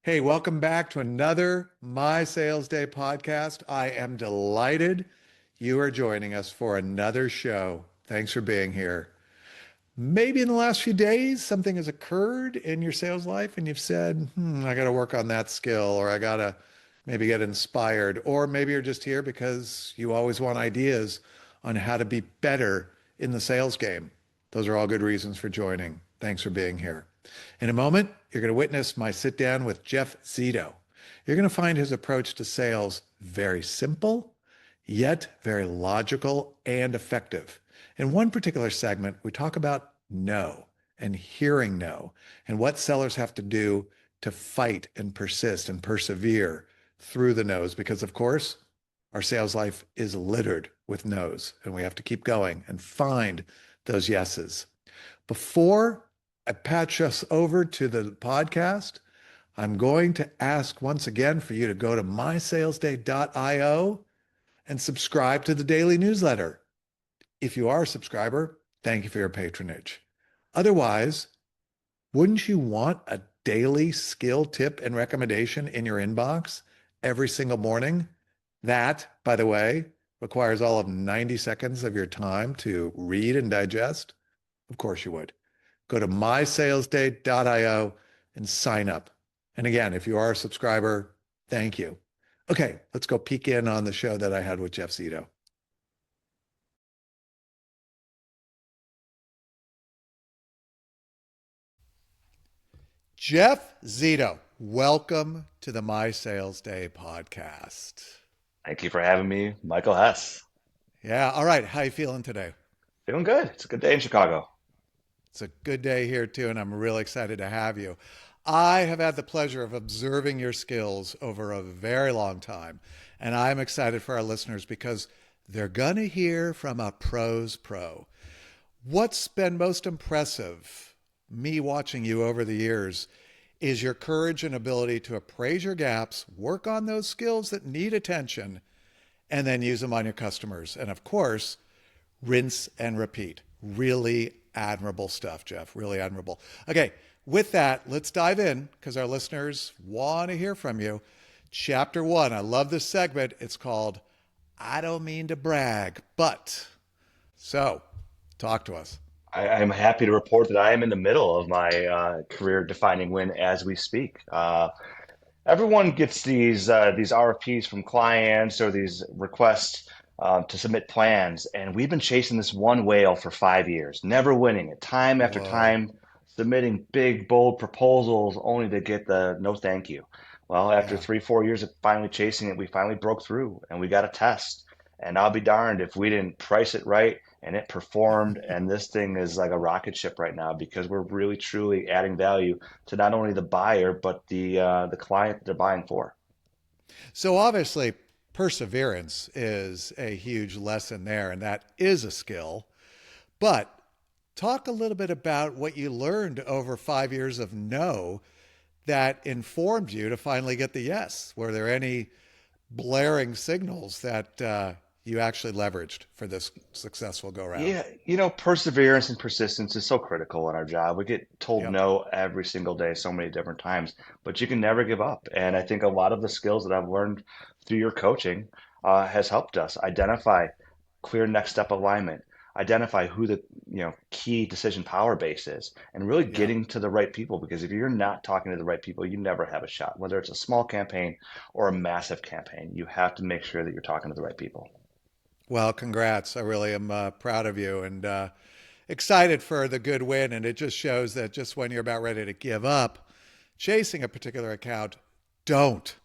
Hey, welcome back to another My Sales Day podcast. I am delighted you are joining us for another show. Thanks for being here. Maybe in the last few days, something has occurred in your sales life and you've said, I got to work on that skill, or I got to maybe get inspired, or maybe you're just here because you always want ideas on how to be better in the sales game. Those are all good reasons for joining. Thanks for being here. In a moment, you're going to witness my sit down with Jeff Zito. You're going to find his approach to sales very simple, yet very logical and effective. In one particular segment, we talk about no and hearing no and what sellers have to do to fight and persist and persevere through the no's, because of course, our sales life is littered with no's and we have to keep going and find those yeses. Before I patch us over to the podcast, I'm going to ask once again for you to go to mysalesday.io and subscribe to the daily newsletter. If you are a subscriber, thank you for your patronage. Otherwise, wouldn't you want a daily skill tip and recommendation in your inbox every single morning? That, by the way, requires all of 90 seconds of your time to read and digest. Of course you would. Go to mysalesday.io and sign up. And again, if you are a subscriber, thank you. Okay, let's go peek in on the show that I had with Jeff Zito. Jeff Zito, welcome to the My Sales Day podcast. Thank you for having me, Michael Hess. Yeah, all right. How you feeling today? Feeling good. It's a good day in Chicago. It's a good day here too, and I'm really excited to have you. I have had the pleasure of observing your skills over a very long time, and I'm excited for our listeners because they're going to hear from a pro's pro. What's been most impressive, me watching you over the years, is your courage and ability to appraise your gaps, work on those skills that need attention, and then use them on your customers. And of course, rinse and repeat. Really admirable stuff, Jeff. Really admirable. Okay, with that, let's dive in because our listeners want to hear from you. Chapter one. I love this segment. It's called I Don't Mean to Brag, but. So, talk to us. I'm happy to report that I am in the middle of my career-defining win as we speak. Everyone gets these RFPs from clients or these requests to submit plans, and we've been chasing this one whale for 5 years, never winning it, time after Whoa. time, submitting big, bold proposals only to get the no thank you. Well, after Yeah. 3, 4 years of finally chasing it, we finally broke through, and we got a test. And I'll be darned if we didn't price it right and it performed. And this thing is like a rocket ship right now because we're really truly adding value to not only the buyer but the client they're buying for. So, obviously, perseverance is a huge lesson there, and that is a skill. But talk a little bit about what you learned over 5 years of no that informed you to finally get the yes. Were there any blaring signals that you actually leveraged for this successful go round? Yeah, perseverance and persistence is so critical in our job. We get told Yep. no every single day, so many different times, but you can never give up. And I think a lot of the skills that I've learned through your coaching has helped us identify clear next step alignment, identify who the key decision power base is, and really Yeah. getting to the right people. Because if you're not talking to the right people, you never have a shot. Whether it's a small campaign or a massive campaign, you have to make sure that you're talking to the right people. Well, congrats. I really am proud of you and excited for the good win. And it just shows that just when you're about ready to give up chasing a particular account, don't,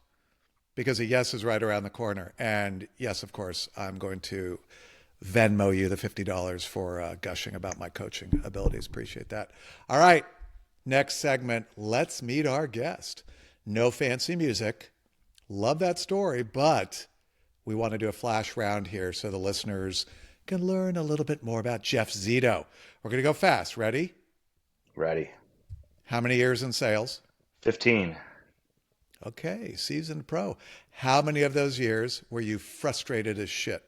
because a yes is right around the corner. And yes, of course, I'm going to Venmo you the $50 for gushing about my coaching abilities. Appreciate that. All right. Next segment. Let's meet our guest. No fancy music. Love that story, but we want to do a flash round here so the listeners can learn a little bit more about Jeff Zito. We're going to go fast. Ready? Ready? How many years in sales? 15. Okay, seasoned pro. How many of those years were you frustrated as shit?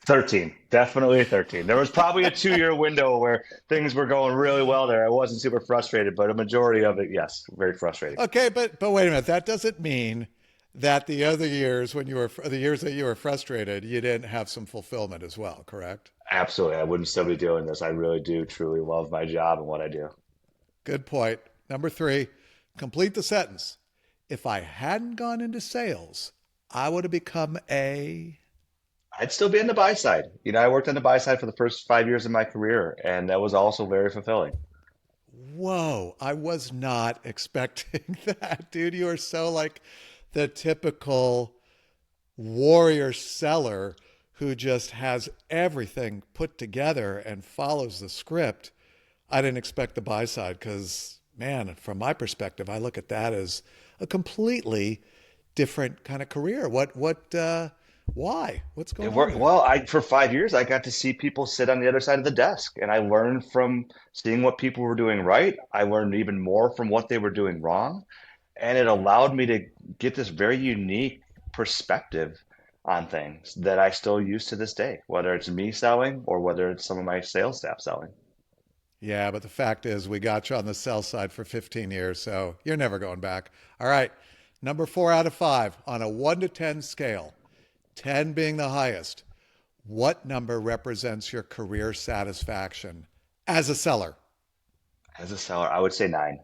13, definitely 13. There was probably a 2 year window where things were going really well there. I wasn't super frustrated, but a majority of it, yes, very frustrating. Okay, but wait a minute. That doesn't mean that the other years when you were the years that you were frustrated, you didn't have some fulfillment as well, correct? Absolutely. I wouldn't still be doing this. I really do truly love my job and what I do. Good point. Number three, complete the sentence. If I hadn't gone into sales, I would have become a. I'd still be on the buy side. I worked on the buy side for the first 5 years of my career, and that was also very fulfilling. Whoa, I was not expecting that, dude. You are so like the typical warrior seller who just has everything put together and follows the script. I didn't expect the buy side because, man, from my perspective, I look at that as a completely different kind of career. Why? What's It going on worked there? well. I For 5 years, I got to see people sit on the other side of the desk, and I learned from seeing what people were doing right. I learned even more from what they were doing wrong, and it allowed me to get this very unique perspective on things that I still use to this day, whether it's me selling or whether it's some of my sales staff selling. Yeah, but the fact is, we got you on the sell side for 15 years, so you're never going back. All right. Number 4 out of 5 on a 1 to 10 scale, 10 being the highest. What number represents your career satisfaction as a seller? As a seller, I would say 9.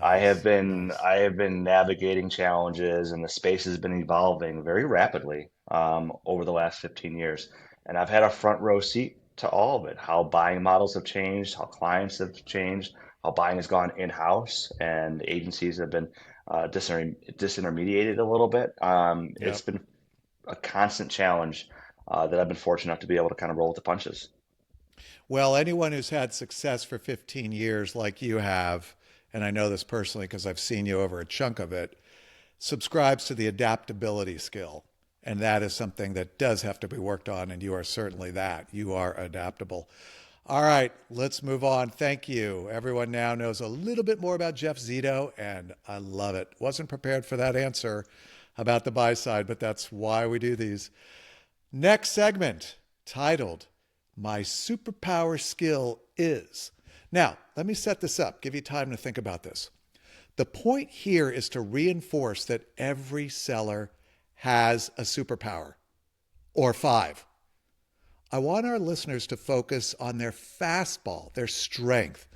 I have Nice, been nice. I have been navigating challenges, and the space has been evolving very rapidly over the last 15 years. And I've had a front row seat to all of it, how buying models have changed, how clients have changed, how buying has gone in-house, and agencies have been disintermediated a little bit. It's Yep. been a constant challenge that I've been fortunate enough to be able to kind of roll with the punches. Well, anyone who's had success for 15 years like you have, and I know this personally because I've seen you over a chunk of it, subscribes to the adaptability skill. And that is something that does have to be worked on. And you are certainly that. You are adaptable. All right, let's move on. Thank you. Everyone now knows a little bit more about Jeff Zito, and I love it. Wasn't prepared for that answer about the buy side, but that's why we do these. Next segment titled My Superpower Skill Is. Now, let me set this up, give you time to think about this. The point here is to reinforce that every seller has a superpower or 5. I want our listeners to focus on their fastball, their strength,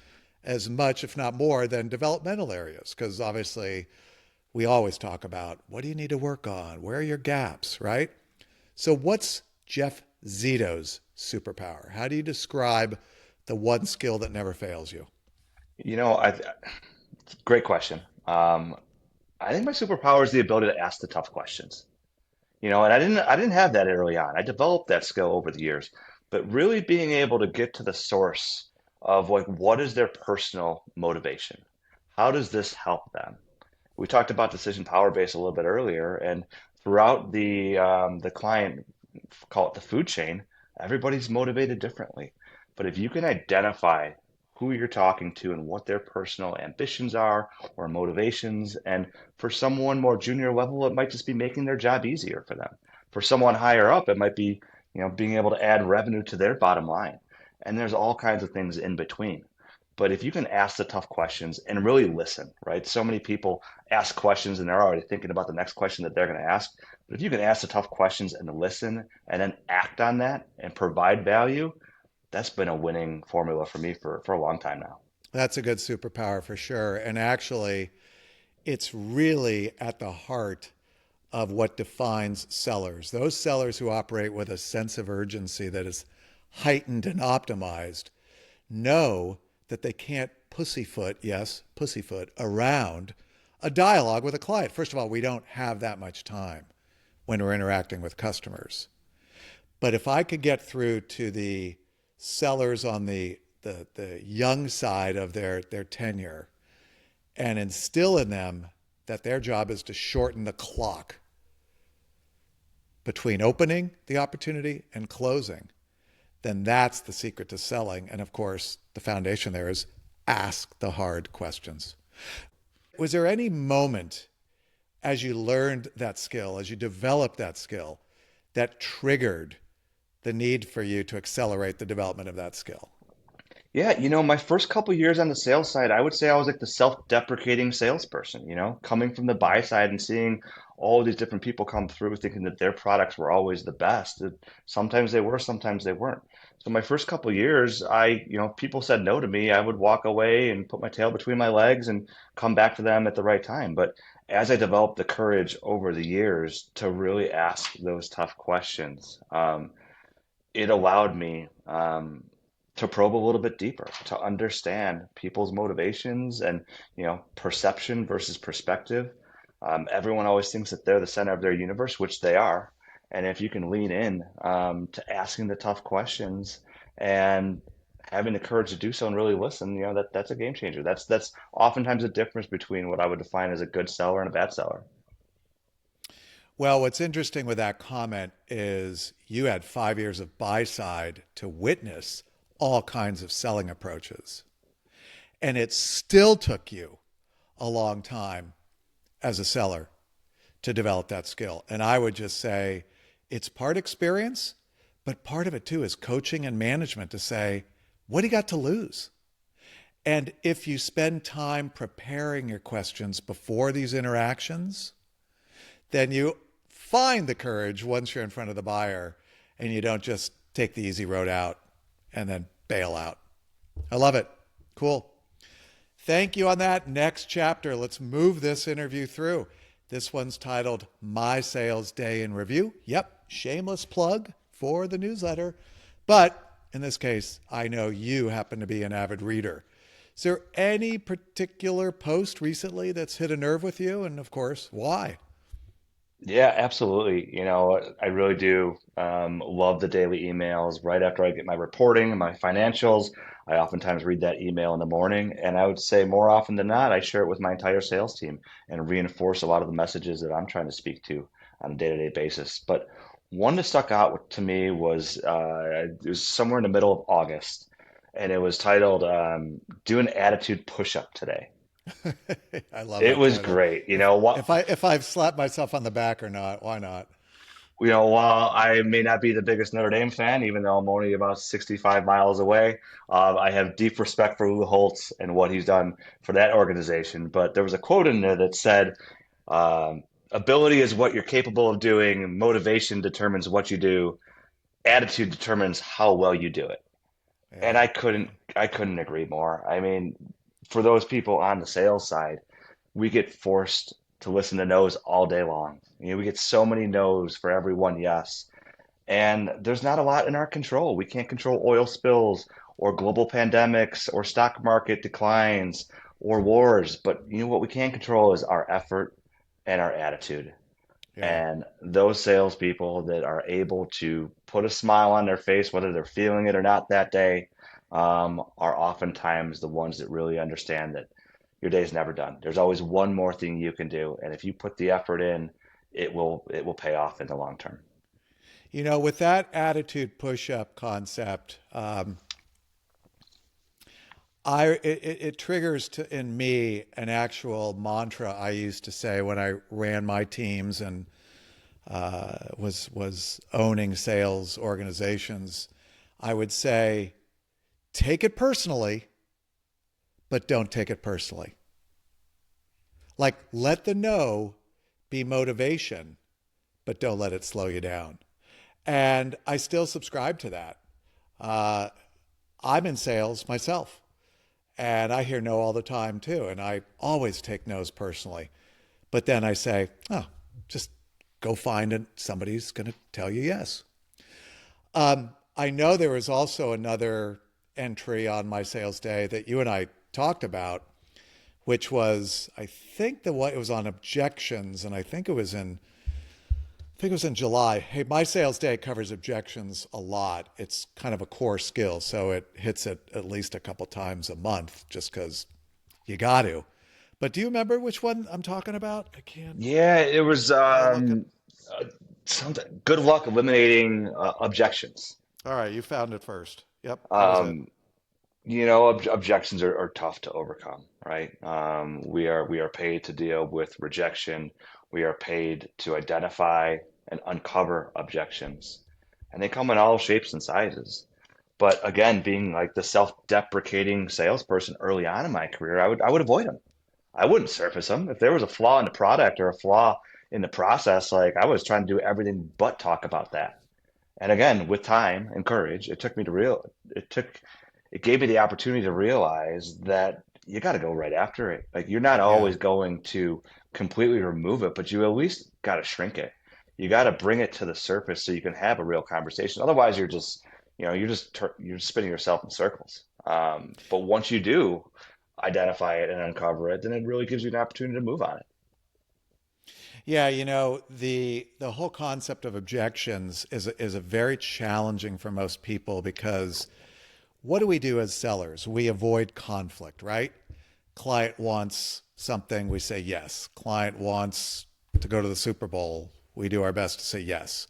as much, if not more, than developmental areas. Because obviously, we always talk about what do you need to work on? Where are your gaps, right? So, what's Jeff Zito's superpower? How do you describe the one skill that never fails you? You know, I Great question. I think my superpower is the ability to ask the tough questions. And I didn't have that early on. I developed that skill over the years, but really being able to get to the source of like what is their personal motivation? How does this help them? We talked about decision power base a little bit earlier, and throughout the client, call it the food chain, everybody's motivated differently. But if you can identify who you're talking to and what their personal ambitions are or motivations, and for someone more junior level, it might just be making their job easier for them. For someone higher up, it might be, being able to add revenue to their bottom line. And there's all kinds of things in between. But if you can ask the tough questions and really listen, right? So many people ask questions and they're already thinking about the next question that they're going to ask. But if you can ask the tough questions and listen and then act on that and provide value, that's been a winning formula for me for a long time now. That's a good superpower for sure. And actually, it's really at the heart of what defines sellers. Those sellers who operate with a sense of urgency that is heightened and optimized know that they can't pussyfoot, yes, pussyfoot, around a dialogue with a client. First of all, we don't have that much time when we're interacting with customers. But if I could get through to the sellers on the young side of their tenure and instill in them that their job is to shorten the clock between opening the opportunity and closing, then that's the secret to selling. And of course, the foundation there is ask the hard questions. Was there any moment as you learned that skill, as you developed that skill, that triggered the need for you to accelerate the development of that skill? Yeah, my first couple years on the sales side, I would say I was like the self-deprecating salesperson, coming from the buy side and seeing all these different people come through thinking that their products were always the best. Sometimes they were, sometimes they weren't. So my first couple years, people said no to me. I would walk away and put my tail between my legs and come back to them at the right time. But as I developed the courage over the years to really ask those tough questions, it allowed me to probe a little bit deeper, to understand people's motivations and, perception versus perspective. Everyone always thinks that they're the center of their universe, which they are. And if you can lean in to asking the tough questions and having the courage to do so and really listen, that's a game changer. That's oftentimes the difference between what I would define as a good seller and a bad seller. Well, what's interesting with that comment is you had 5 years of buy side to witness all kinds of selling approaches. And it still took you a long time as a seller to develop that skill. And I would just say it's part experience, but part of it too is coaching and management to say, what do you got to lose? And if you spend time preparing your questions before these interactions, then you find the courage once you're in front of the buyer and you don't just take the easy road out and then bail out. I love it. Cool. Thank you on that. Next chapter, let's move this interview through. This one's titled My Sales Day in Review. Yep, shameless plug for the newsletter. But in this case, I know you happen to be an avid reader. Is there any particular post recently that's hit a nerve with you? And of course, why? Yeah, absolutely. I really do love the daily emails. Right after I get my reporting and my financials, I oftentimes read that email in the morning. And I would say more often than not, I share it with my entire sales team and reinforce a lot of the messages that I'm trying to speak to on a day-to-day basis. But one that stuck out to me was it was somewhere in the middle of August, and it was titled "Do an Attitude Push-Up Today." I love It that was title. great. If if I've slapped myself on the back or not, why not? While I may not be the biggest Notre Dame fan, even though I'm only about 65 miles away, I have deep respect for Lou Holtz and what he's done for that organization. But there was a quote in there that said, "Ability is what you're capable of doing. Motivation determines what you do. Attitude determines how well you do it." And Yeah, I couldn't, yeah, I couldn't agree more. I mean, for those people on the sales side, we get forced to listen to no's all day long. We get so many no's for every one yes. And there's not a lot in our control. We can't control oil spills or global pandemics or stock market declines or wars. But what we can control is our effort and our attitude. yeah. And those salespeople that are able to put a smile on their face, whether they're feeling it or not that day, are oftentimes the ones that really understand that your day's never done. There's always one more thing you can do, and if you put the effort in, it will pay off in the long term. With that attitude push-up concept, it triggers in me an actual mantra I used to say when I ran my teams and was owning sales organizations. I would say, take it personally, but don't take it personally. Like, let the no be motivation, but don't let it slow you down. And I still subscribe to that. Uh, I'm in sales myself, and I hear no all the time too. And I always take no's personally. But then I say, oh, just go find it. Somebody's going to tell you yes. I know there was also another entry on my sales day that you and I talked about, which was, I think it was on objections, and I think it was in July. Hey, my sales day covers objections a lot. It's kind of a core skill, so it hits it at least a couple times a month just because you got to. But do you remember which one I'm talking about? I can't. Yeah, it was I gotta look up. something. Good luck eliminating objections. All right, you found it first. Yep, that was it. Um, Objections are tough to overcome, right? We are paid to deal with rejection. We are paid to identify and uncover objections. and they come in all shapes and sizes. But again, being like the self-deprecating salesperson early on in my career, I would avoid them. I wouldn't surface them. If there was a flaw in the product or a flaw in the process, like I was trying to do everything but talk about that. And again, with time and courage, it gave me the opportunity to realize that you got to go right after it. Like you're not Yeah. always going to completely remove it, but you at least got to shrink it. You got to bring it to the surface so you can have a real conversation. Otherwise, you're just spinning yourself in circles. But once you do identify it and uncover it, then it really gives you an opportunity to move on it. Yeah, the whole concept of objections is a very challenging for most people because what do we do as sellers? We avoid conflict, right? Client wants something, we say yes. Client wants to go to the Super Bowl, we do our best to say yes.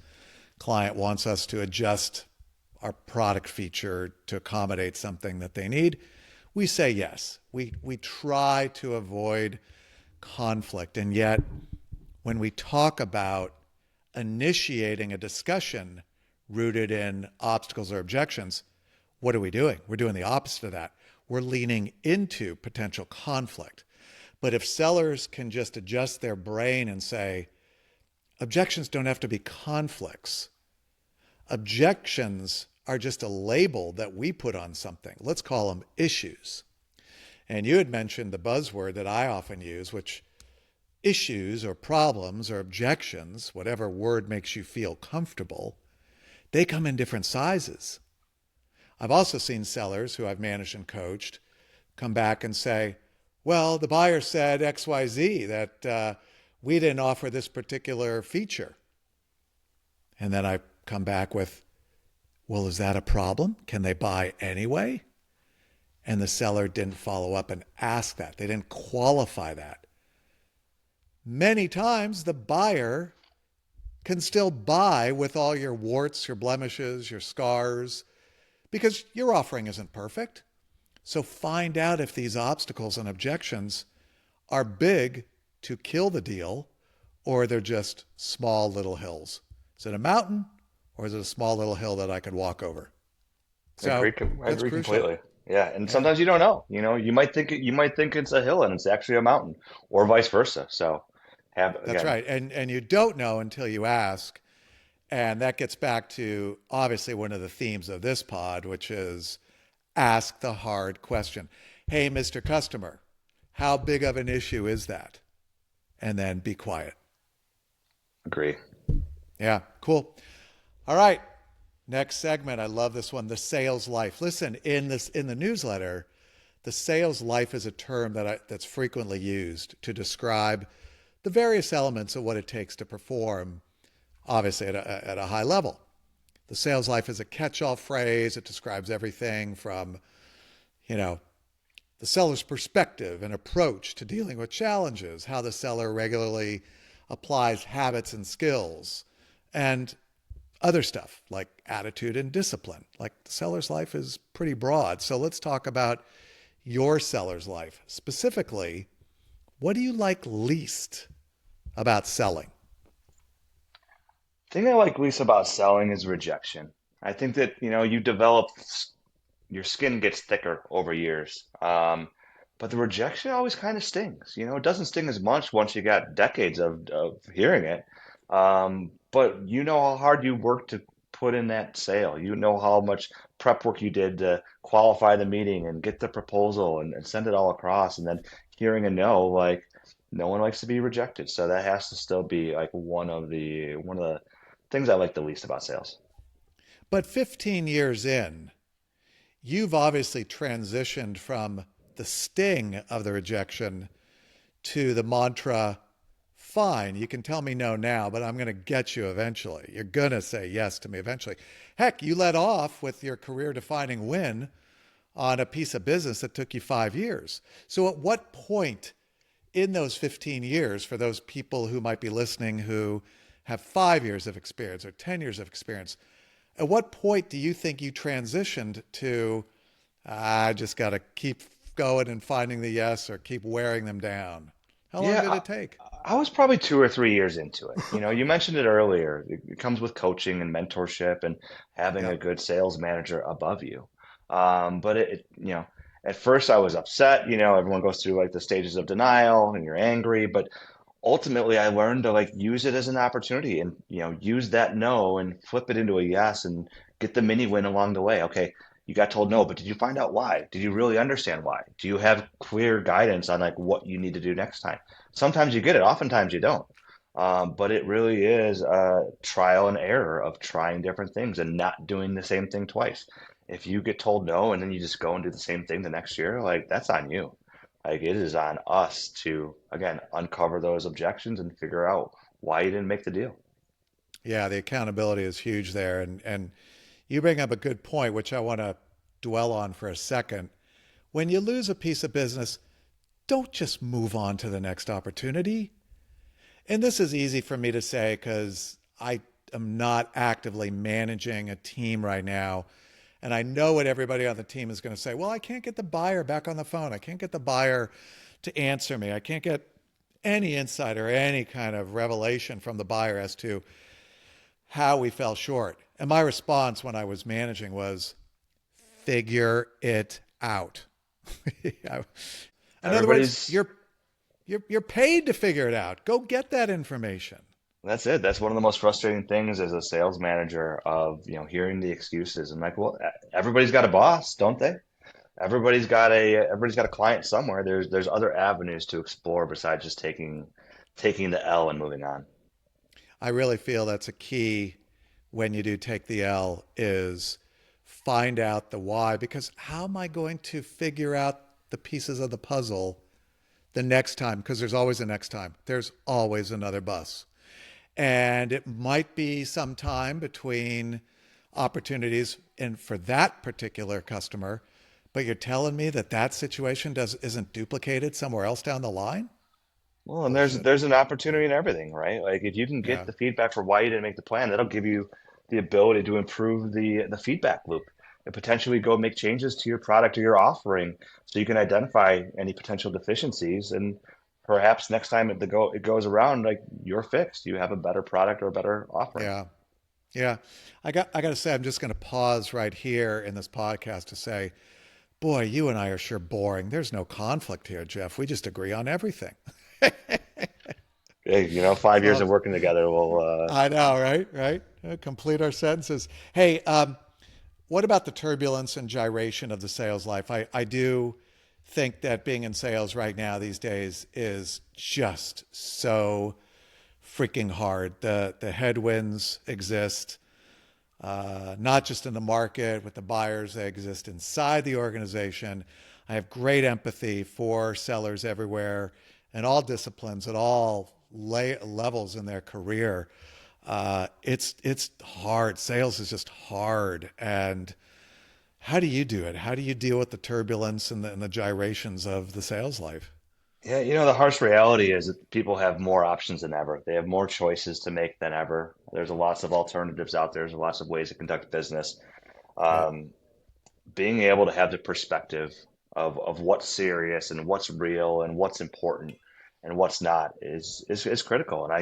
Client wants us to adjust our product feature to accommodate something that they need, we say yes. We try to avoid conflict, and yet when we talk about initiating a discussion rooted in obstacles or objections, what are we doing? We're doing the opposite of that. We're leaning into potential conflict. But if sellers can just adjust their brain and say, objections don't have to be conflicts. Objections are just a label that we put on something. Let's call them issues. And you had mentioned the buzzword that I often use, which issues or problems or objections, whatever word makes you feel comfortable, they come in different sizes. I've also seen sellers who I've managed and coached come back and say, well, the buyer said XYZ, that we didn't offer this particular feature. And then I come back with, well, is that a problem? Can they buy anyway? And the seller didn't follow up and ask that. They didn't qualify that. Many times the buyer can still buy with all your warts, your blemishes, your scars, because your offering isn't perfect. So find out if these obstacles and objections are big to kill the deal, or they're just small little hills. Is it a mountain, or is it a small little hill that I could walk over? So I that's agree crucial. completely. Yeah, and Yeah, sometimes you don't know. You might think it's a hill and it's actually a mountain, or vice versa. So, have that's again, right. And you don't know until you ask. And that gets back to obviously one of the themes of this pod, which is ask the hard question. Hey, Mr. Customer, how big of an issue is that? And then be quiet. agree. Yeah, cool. All right. Next segment. I love this one. The sales life. Listen, in the newsletter, the sales life is a term that's frequently used to describe the various elements of what it takes to perform, obviously at a high level. The sales life is a catch-all phrase. It describes everything from, you know, the seller's perspective and approach to dealing with challenges, how the seller regularly applies habits and skills, and other stuff like attitude and discipline. Like the seller's life is pretty broad. So let's talk about your seller's life. Specifically, what do you like least about selling? Thing I like least about selling is rejection. I think that, you develop your skin gets thicker over years. But the rejection always kind of stings. It doesn't sting as much once you got decades of hearing it. But you know how hard you worked to put in that sale. You know how much prep work you did to qualify the meeting and get the proposal and send it all across. And then hearing a no, like no one likes to be rejected. So that has to still be like one of the things I like the least about sales. But 15 years in, you've obviously transitioned from the sting of the rejection to the mantra, fine, you can tell me no now, but I'm going to get you eventually. You're going to say yes to me eventually. Heck, you led off with your career defining win on a piece of business that took you 5 years. So at what point in those 15 years, for those people who might be listening who have 5 years of experience or 10 years of experience, at what point do you think you transitioned to, I just got to keep going and finding the yes or keep wearing them down? How long Yeah, did it take? I was probably 2 or 3 years into it. You mentioned it earlier. It comes with coaching and mentorship and having a Yep. good sales manager above you. But at first I was upset. Everyone goes through like the stages of denial and you're angry, but ultimately I learned to like use it as an opportunity and use that no and flip it into a yes and get the mini win along the way. Okay, you got told no, but did you find out why? Did you really understand why? Do you have clear guidance on like what you need to do next time? Sometimes you get it, oftentimes you don't. But it really is a trial and error of trying different things and not doing the same thing twice. If you get told no and then you just go and do the same thing the next year, like that's on you. Like it is on us to, again, uncover those objections and figure out why you didn't make the deal. Yeah, the accountability is huge there. And you bring up a good point, which I want to dwell on for a second. When you lose a piece of business, don't just move on to the next opportunity. And this is easy for me to say because I am not actively managing a team right now. And I know what everybody on the team is going to say. Well, I can't get the buyer back on the phone. I can't get the buyer to answer me. I can't get any insight or any kind of revelation from the buyer as to how we fell short. And my response when I was managing was figure it out. In other words, Everybody's you're paid to figure it out. Go get that information. That's it. That's one of the most frustrating things as a sales manager of, hearing the excuses and like, well, everybody's got a boss, don't they? Everybody's got a client somewhere. There's other avenues to explore besides just taking the L and moving on. I really feel that's a key when you do take the L is find out the why, because how am I going to figure out the pieces of the puzzle the next time? Because there's always a next time. There's always another bus. And it might be some time between opportunities and for that particular customer, but you're telling me that that situation isn't duplicated somewhere else down the line? Well, and there's Bullshit. there's an opportunity in everything, right? Like if you can get Yeah. the feedback for why you didn't make the plan, that'll give you the ability to improve the feedback loop and potentially go make changes to your product or your offering so you can identify any potential deficiencies and perhaps next time it goes around, like you're fixed. You have a better product or a better offering. Yeah. Yeah. I got to say I'm just going to pause right here in this podcast to say, boy, you and I are sure boring. There's no conflict here, Jeff. We just agree on everything. Hey, 5 years So of working together will I know, right? Right. Complete our sentences. Hey, what about the turbulence and gyration of the sales life? I do think that being in sales right now these days is just so freaking hard. The headwinds exist, not just in the market with the buyers, they exist inside the organization. I have great empathy for sellers everywhere in all disciplines, at all levels in their career. It's hard. Sales is just hard. And how do you do it? How do you deal with the turbulence and the gyrations of the sales life? Yeah, the harsh reality is that people have more options than ever. They have more choices to make than ever. There's lots of alternatives out there. There's lots of ways to conduct business. Yep. Um, Being able to have the perspective of what's serious and what's real and what's important and what's not is critical. And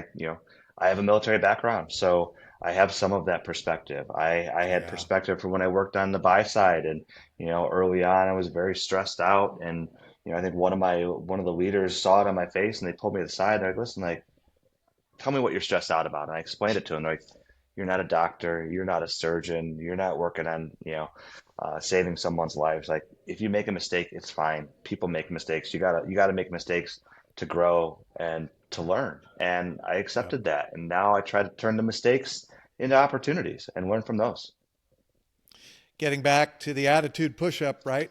I have a military background, so I have some of that perspective. I had Yeah. perspective from when I worked on the buy side, and early on I was very stressed out, and I think one of the leaders saw it on my face, and they pulled me to the side. They're like, "Listen, like, tell me what you're stressed out about." And I explained it to them. They're like, "You're not a doctor. You're not a surgeon. You're not working on, saving someone's lives. Like, if you make a mistake, it's fine. People make mistakes. You gotta make mistakes to grow and to learn." And I Yep. accepted that. And now I try to turn the mistakes into opportunities and learn from those. Getting back to the attitude push up, right?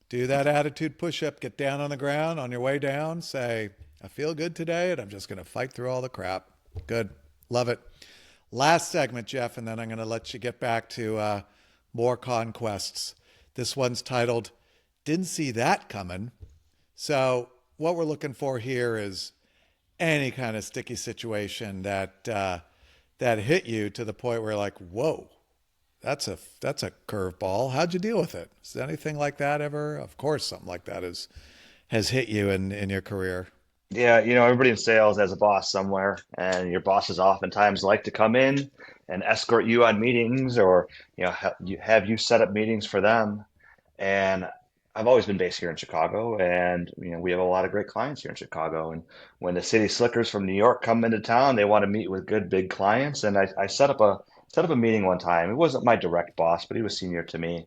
Do that attitude push up, get down on the ground on your way down, say, I feel good today and I'm just going to fight through all the crap. Good. Love it. Last segment, Jeff, and then I'm going to let you get back to more conquests. This one's titled, Didn't See That Coming. So, what we're looking for here is any kind of sticky situation that hit you to the point where you're like, whoa, that's a curveball. How'd you deal with it? Is there anything like that ever? Of course, something like that has hit you in your career. Yeah, everybody in sales has a boss somewhere, and your bosses oftentimes like to come in and escort you on meetings, or have you set up meetings for them. And I've always been based here in Chicago, and we have a lot of great clients here in Chicago. And when the city slickers from New York come into town, they want to meet with good big clients. And I set up a meeting one time. It wasn't my direct boss, but he was senior to me.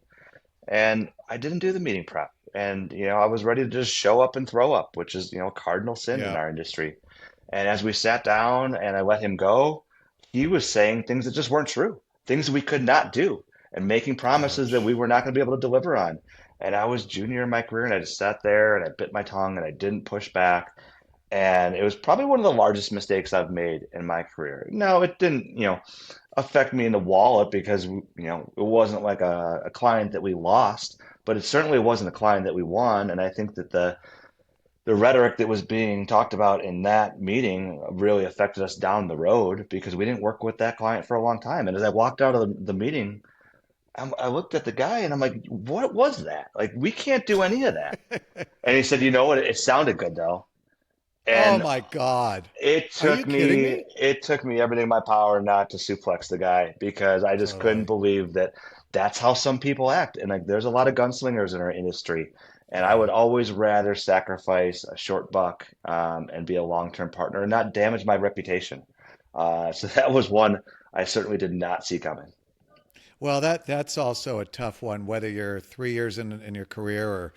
And I didn't do the meeting prep. And I was ready to just show up and throw up, which is a cardinal sin in Yeah. our industry. And as we sat down and I let him go, he was saying things that just weren't true, things we could not do, and making promises that we Ouch. were not going to be able to deliver on. And I was junior in my career, and I just sat there and I bit my tongue and I didn't push back. And it was probably one of the largest mistakes I've made in my career. No, it didn't, affect me in the wallet, because, it wasn't like a client that we lost, but it certainly wasn't a client that we won. And I think that the rhetoric that was being talked about in that meeting really affected us down the road, because we didn't work with that client for a long time. And as I walked out of the meeting, I looked at the guy and I'm like, what was that? Like, we can't do any of that. And he said, you know what? It sounded good though. Oh And my God. it Are you took kidding me, me? it took me everything in my power not to suplex the guy, because I just couldn't Totally. believe that that's how some people act. And like, there's a lot of gunslingers in our industry, and I Yeah. would always rather sacrifice a short buck, and be a long-term partner and not damage my reputation. So that was one I certainly did not see coming. Well, that's also a tough one, whether you're 3 years in your career or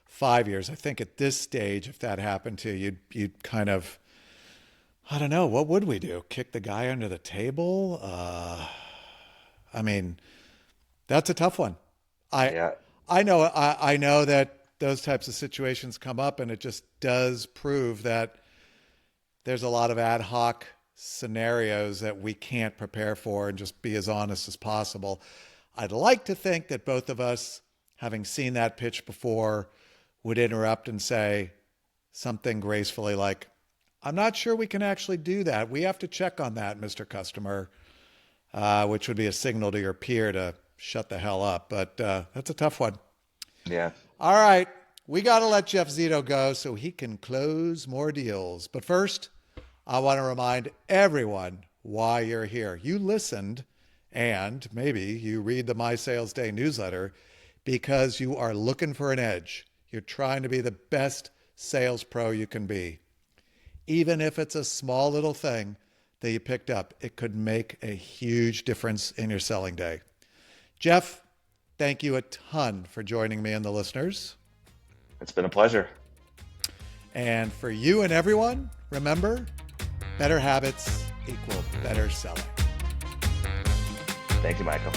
5 years. I think at this stage, if that happened to you, you'd kind of, I don't know, what would we do? Kick the guy under the table? I mean, that's a tough one. I Yeah, I know that those types of situations come up, and it just does prove that there's a lot of ad hoc scenarios that we can't prepare for and just be as honest as possible. I'd like to think that both of us, having seen that pitch before, would interrupt and say something gracefully like, I'm not sure we can actually do that. We have to check on that, Mr. Customer, which would be a signal to your peer to shut the hell up. But that's a tough one. yeah. All right. We got to let Jeff Zito go so he can close more deals. But first, I want to remind everyone why you're here. You listened, and maybe you read the My Sales Day newsletter because you are looking for an edge. You're trying to be the best sales pro you can be. Even if it's a small little thing that you picked up, it could make a huge difference in your selling day. Jeff, thank you a ton for joining me and the listeners. It's been a pleasure. And for you and everyone, remember, better habits equal better selling. Thank you, Michael.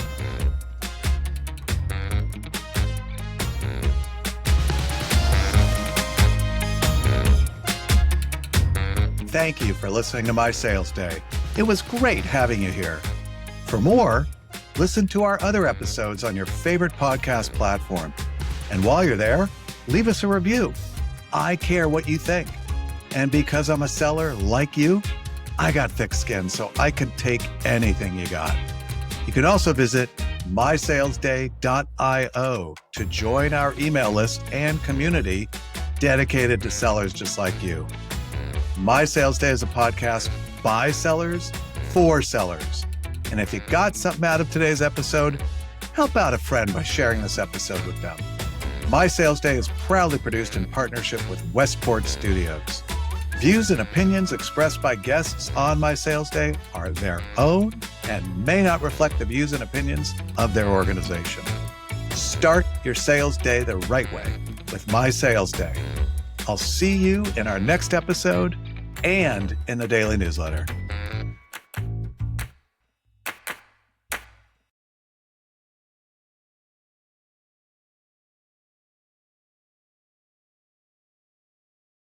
Thank you for listening to My Sales Day. It was great having you here. For more, listen to our other episodes on your favorite podcast platform. And while you're there, leave us a review. I care what you think. And because I'm a seller like you, I got thick skin, so I can take anything you got. You can also visit mysalesday.io to join our email list and community dedicated to sellers just like you. My Sales Day is a podcast by sellers for sellers. And if you got something out of today's episode, help out a friend by sharing this episode with them. My Sales Day is proudly produced in partnership with Westport Studios. Views and opinions expressed by guests on My Sales Day are their own and may not reflect the views and opinions of their organization. Start your sales day the right way with My Sales Day. I'll see you in our next episode and in the daily newsletter.